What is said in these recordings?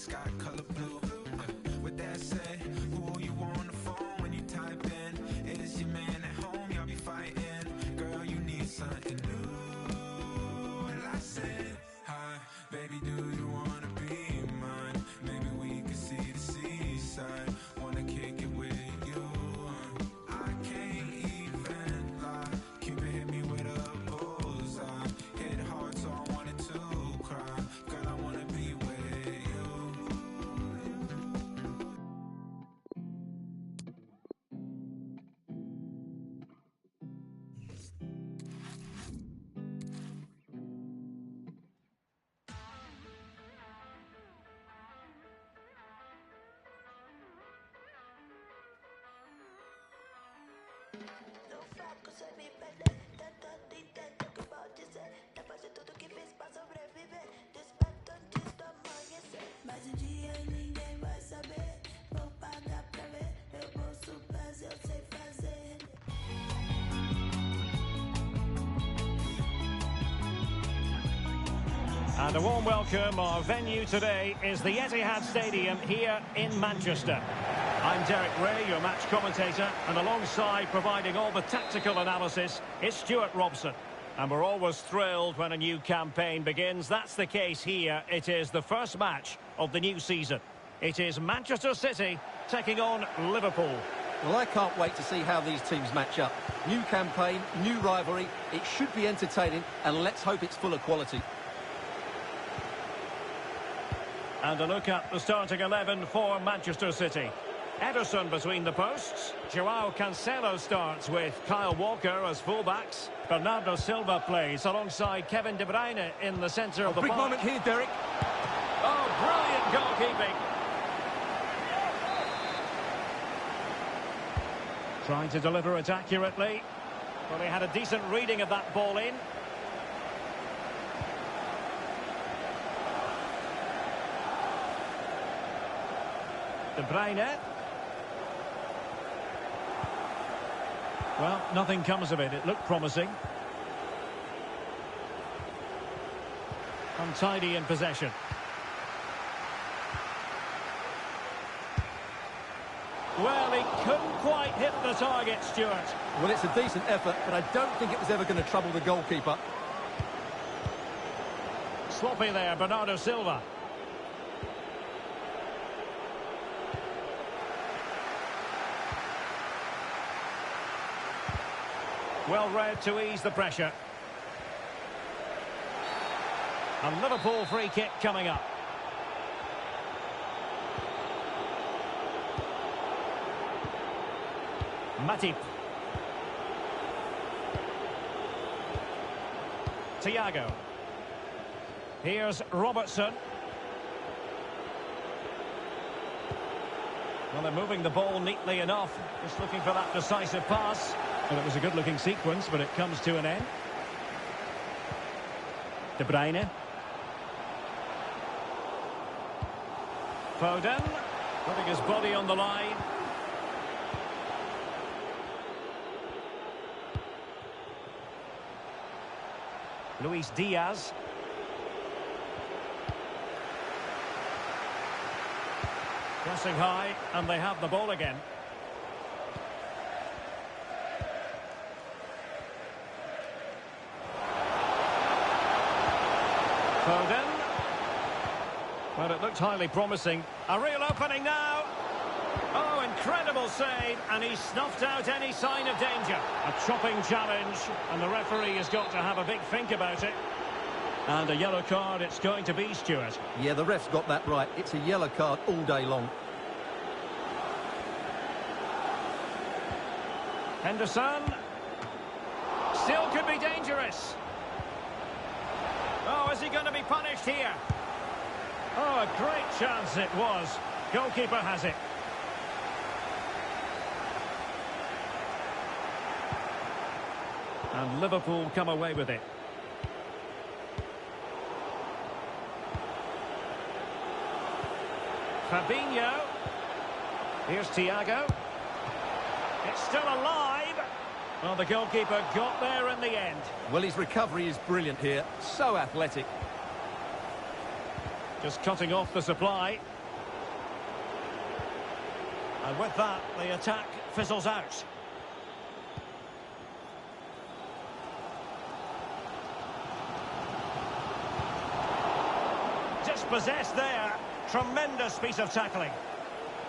sky color blue. With that said, who you on the phone when you type in? Is your man at home? Y'all be fighting. Girl, you need something new. And I said, hi, baby, do you wanna be mine? Maybe we could see the seaside. Wanna kick it with you. I can't even lie. Cupid hit me with a bullseye. Hit hard, so I wanted to cry. Girl, I wanna be with you. Não foco, sem me perder. Tentando entender o que pode dizer. Depois de tudo que fiz pra sobreviver. Desperto antes do amanhecer. Mas um dia ninguém vai saber. Vou pagar pra ver. Meu bolso pesa, eu sei fazer. And a warm welcome. Our venue today is the Etihad Stadium here in Manchester. I'm Derek Ray, your match commentator, and alongside providing all the tactical analysis is Stuart Robson. And we're always thrilled when a new campaign begins. That's the case here. It is the first match of the new season. It is Manchester City taking on Liverpool. Well, I can't wait to see how these teams match up. New campaign, new rivalry. It should be entertaining, and let's hope it's full of quality. And a look at the starting 11 for Manchester City. Ederson between the posts. Joao Cancelo starts with Kyle Walker as fullbacks. Bernardo Silva plays alongside Kevin De Bruyne in the centre of the Big park. moment here, Derek. Oh, brilliant goalkeeping. Trying to deliver it accurately. Well, he had a decent reading of that ball in. De Bruyne. Well, nothing comes of it. It looked promising. Untidy in possession. Well, he couldn't quite hit the target, Stuart. Well, it's a decent effort, but I don't think it was ever going to trouble the goalkeeper. Sloppy there, Bernardo Silva. Well read to ease the pressure. A Liverpool free kick coming up. Matip. Thiago. Here's Robertson. Well, they're moving the ball neatly enough. Just looking for that decisive pass. Well, it was a good-looking sequence, but it comes to an end. De Bruyne. Foden, putting his body on the line. Luis Diaz. Pressing high, and they have the ball again. Foden. Well, it looked highly promising. A real opening now. Oh, incredible save, and he snuffed out any sign of danger. A chopping challenge, and the referee has got to have a big think about it. And a yellow card it's going to be, Stuart. Yeah, the ref's got that right. It's a yellow card all day long. Henderson. Still could be dangerous. Oh, is he going to be punished here? Oh, a great chance it was. Goalkeeper has it. And Liverpool come away with it. Fabinho. Here's Thiago. It's still alive. Well, the goalkeeper got there in the end. Well, his recovery is brilliant here. So athletic. Just cutting off the supply. And with that, the attack fizzles out. Dispossessed there. Tremendous piece of tackling.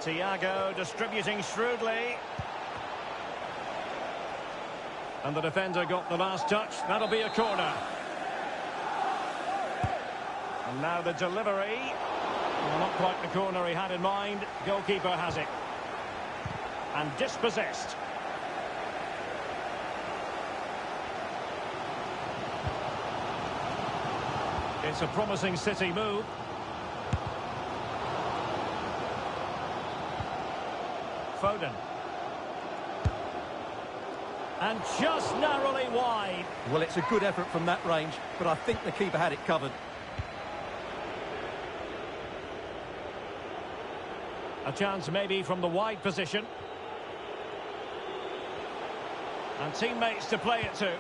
Thiago distributing shrewdly. And the defender got the last touch. That'll be a corner. And now the delivery. Well, not quite the corner he had in mind. Goalkeeper has it. And dispossessed. It's a promising City move. Foden. And just narrowly wide. Well, it's a good effort from that range, but I think the keeper had it covered. A chance maybe from the wide position. And teammates to play it to.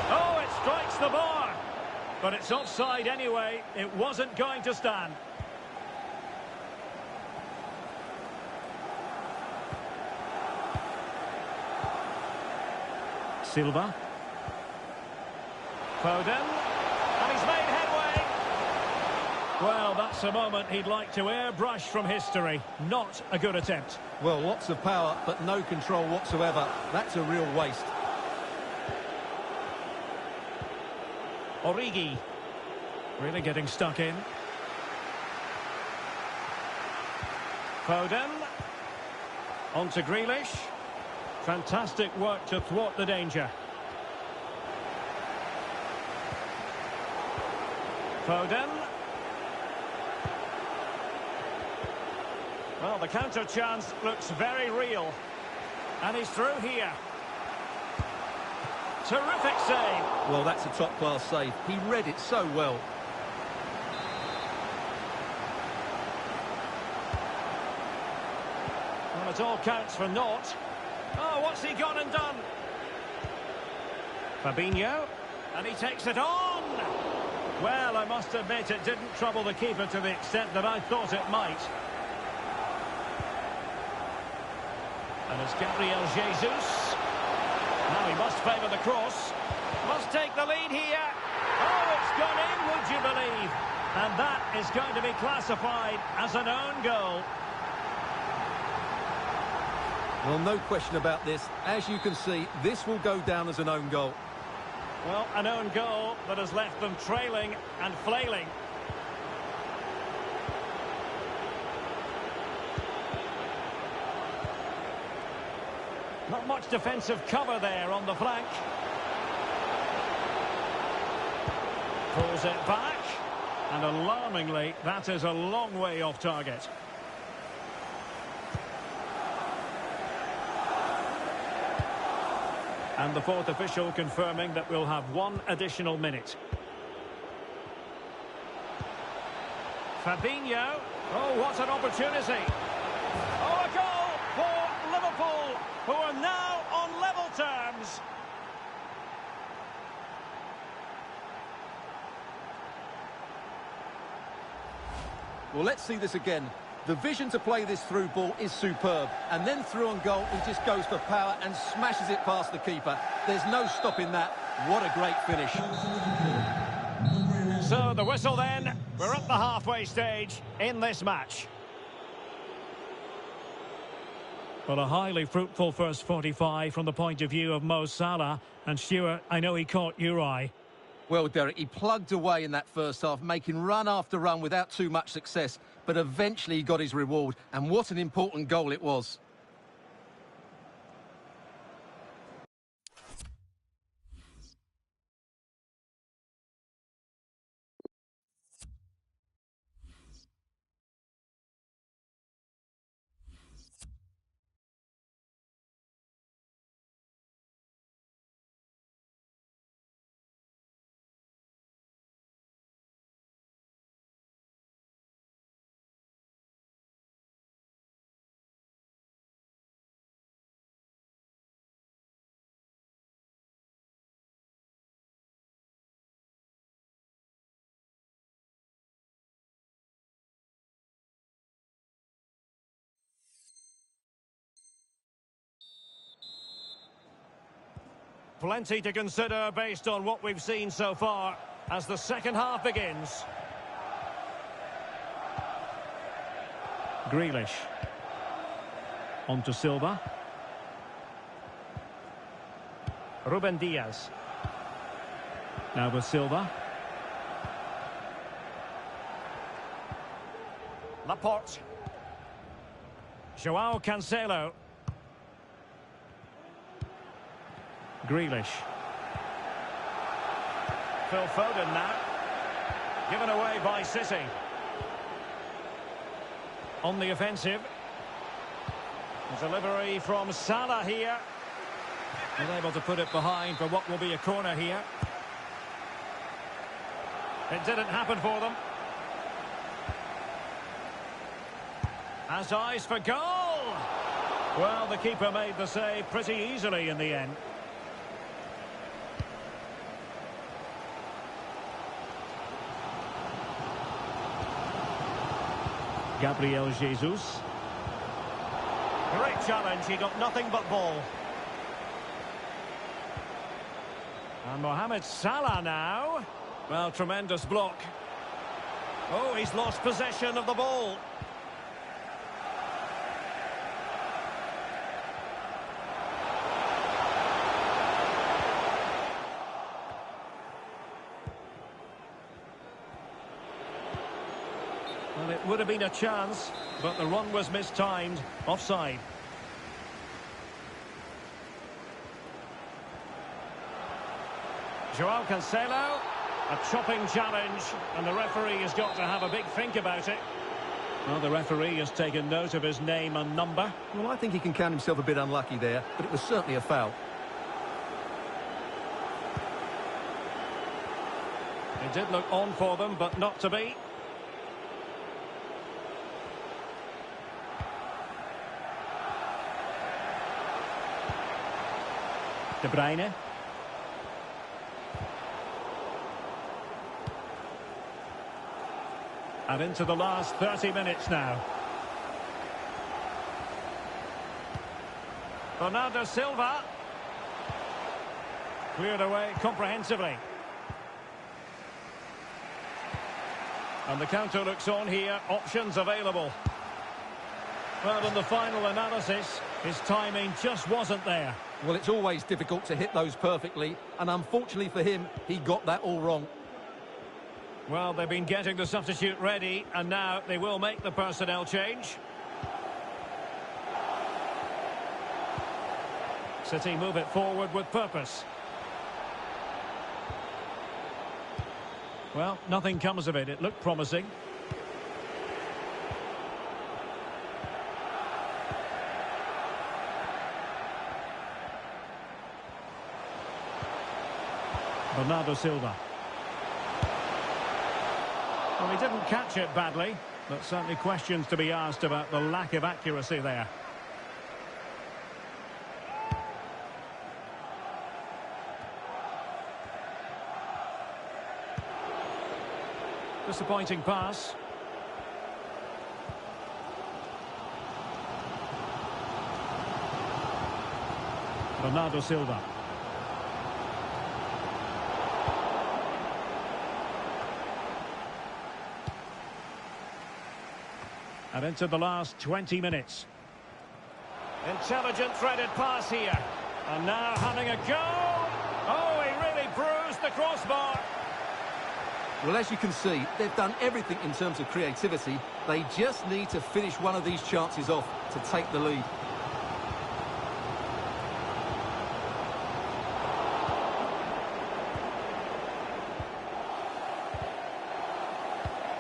Oh, it strikes the bar. But it's offside anyway. It wasn't going to stand. Silva. Foden. And he's made headway. Well, that's a moment he'd like to airbrush from history. Not a good attempt. Well, lots of power, but no control whatsoever. That's a real waste. Origi. Really getting stuck in. Foden. On to Grealish. Fantastic work to thwart the danger. Foden. Well, the counter chance looks very real. And he's through here. Terrific save. Well, that's a top-class save. He read it so well. Well, it all counts for naught. Oh, what's he gone and done? Fabinho. And he takes it on. Well, I must admit it didn't trouble the keeper to the extent that I thought it might. And it's Gabriel Jesus. Now he must favour the cross. Must take the lead here. Oh, it's gone in, would you believe? And that is going to be classified as an own goal. Well, no question about this. As you can see, this will go down as an own goal. Well, an own goal that has left them trailing and flailing. Not much defensive cover there on the flank. Pulls it back. And alarmingly, that is a long way off target. And the fourth official confirming that we'll have one additional minute. Fabinho. Oh, what an opportunity. Oh, a goal for Liverpool, who are now on level terms. Well, let's see this again. The vision to play this through ball is superb. And then through on goal, he just goes for power and smashes it past the keeper. There's no stopping that. What a great finish. So the whistle then. We're at the halfway stage in this match. Well, a highly fruitful first 45 from the point of view of Mo Salah. And Stuart, I know he caught your eye. Well, Derek, he plugged away in that first half, making run after run without too much success. But eventually he got his reward. And what an important goal it was. Plenty to consider based on what we've seen so far as the second half begins. Grealish. On to Silva. Ruben Diaz. Now with Silva. Laporte. Joao Cancelo. Grealish. Phil Foden now. Given away by City. On the offensive. The delivery from Salah here. Unable to put it behind for what will be a corner here. It didn't happen for them. Has eyes for goal! Well, the keeper made the save pretty easily in the end. Gabriel Jesus. Great challenge, he got nothing but ball. And Mohamed Salah now. Well, tremendous block. Oh, he's lost possession of the ball. Well, it would have been a chance, but the run was mistimed. Offside. Joao Cancelo, a chopping challenge, and the referee has got to have a big think about it. Well, the referee has taken note of his name and number. Well, I think he can count himself a bit unlucky there, but it was certainly a foul. It did look on for them, but not to be. De Bruyne. And into the last 30 minutes now. Bernardo Silva. Cleared away comprehensively. And the counter looks on here. Options available. Well, in the final analysis, his timing just wasn't there. Well, it's always difficult to hit those perfectly, and unfortunately for him, he got that all wrong. Well, they've been getting the substitute ready, and now they will make the personnel change. City move it forward with purpose. Well, nothing comes of it. It looked promising. Bernardo Silva. Well, he didn't catch it badly, but certainly questions to be asked about the lack of accuracy there. Disappointing pass. Bernardo Silva. And into the last 20 minutes. Intelligent threaded pass here. And now having a go. Oh, he really bruised the crossbar. Well, as you can see, they've done everything in terms of creativity. They just need to finish one of these chances off to take the lead.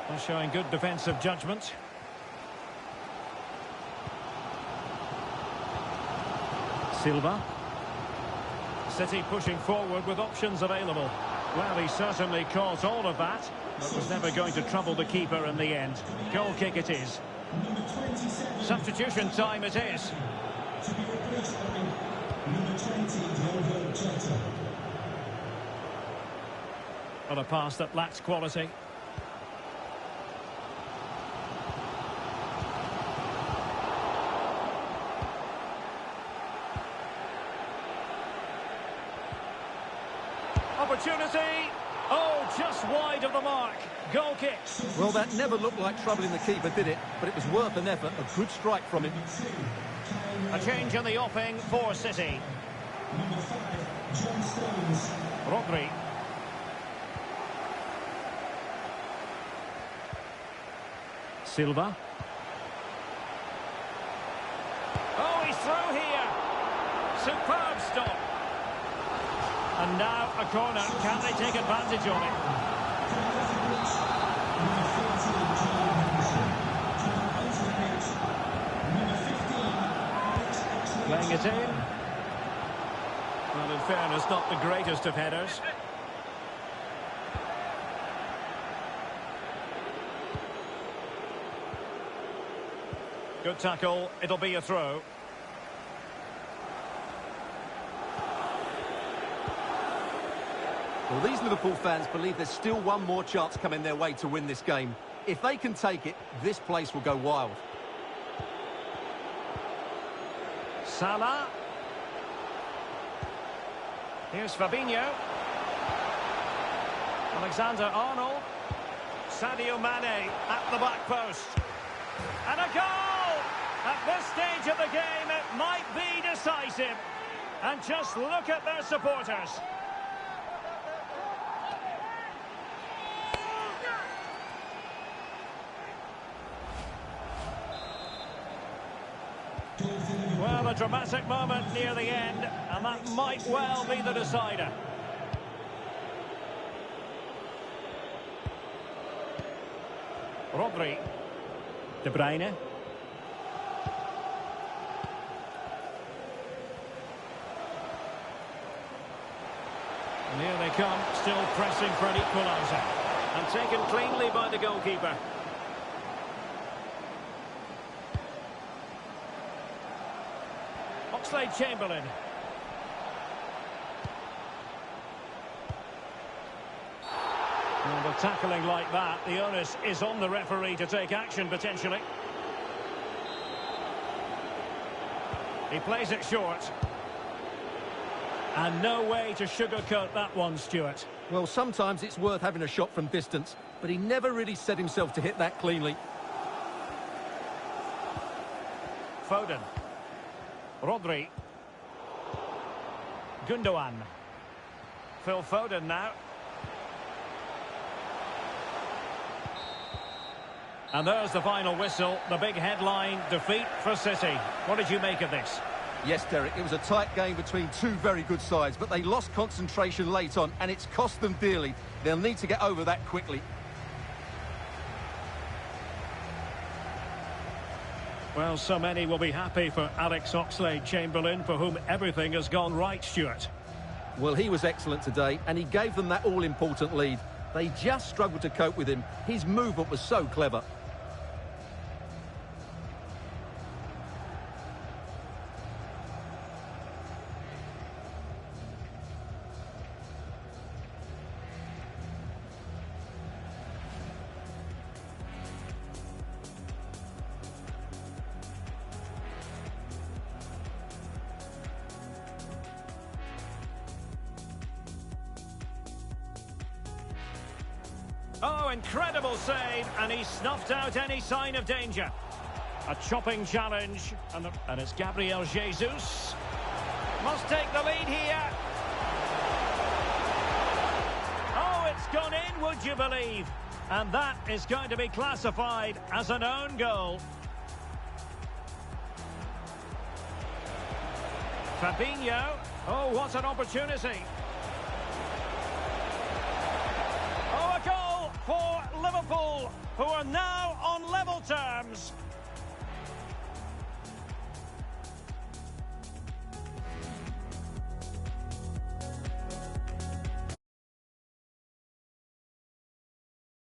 They're showing good defensive judgment. Silva. City pushing forward with options available. Well, he certainly caught all of that, but was never going to trouble the keeper in the end. Goal kick it is. Substitution time it is. Well, a pass that lacks quality. opportunity. Oh, just wide of the mark. Goal kick. Well, that never looked like troubling the keeper, did it? But it was worth an effort. A good strike from him. A change in the offing for City. Rodri. Silva. Oh, he's through here. Superb stop. And now a corner. Can they take advantage of it? Playing it in. Well, in fairness, not the greatest of headers. Good tackle. It'll be a throw. Well, these Liverpool fans believe there's still one more chance coming their way to win this game. If they can take it, this place will go wild. Salah. Here's Fabinho. Alexander-Arnold. Sadio Mane at the back post. And a goal! At this stage of the game, it might be decisive. And just look at their supporters. Well, a dramatic moment near the end, and that might well be the decider. Rodri. De Bruyne. And here they come, still pressing for an equaliser. And taken cleanly by the goalkeeper. Oxlade-Chamberlain. Well, with tackling like that, the onus is on the referee to take action, potentially. He plays it short. And no way to sugarcoat that one, Stuart. Well, sometimes it's worth having a shot from distance, but he never really set himself to hit that cleanly. Foden. Rodri. Gundogan. Phil Foden now. And there's the final whistle, the big headline, defeat for City. What did you make of this? Yes, Derek, it was a tight game between two very good sides, but they lost concentration late on, and it's cost them dearly. They'll need to get over that quickly. Well, so many will be happy for Alex Oxlade-Chamberlain, for whom everything has gone right, Stuart. Well, he was excellent today, and he gave them that all-important lead. They just struggled to cope with him. His movement was so clever. Oh, incredible save, and he snuffed out any sign of danger. A chopping challenge, and it's Gabriel Jesus. Must take the lead here. Oh, it's gone in, would you believe? And that is going to be classified as an own goal. Fabinho. Oh, what an opportunity. Oh, a goal for Liverpool, who are now on level terms.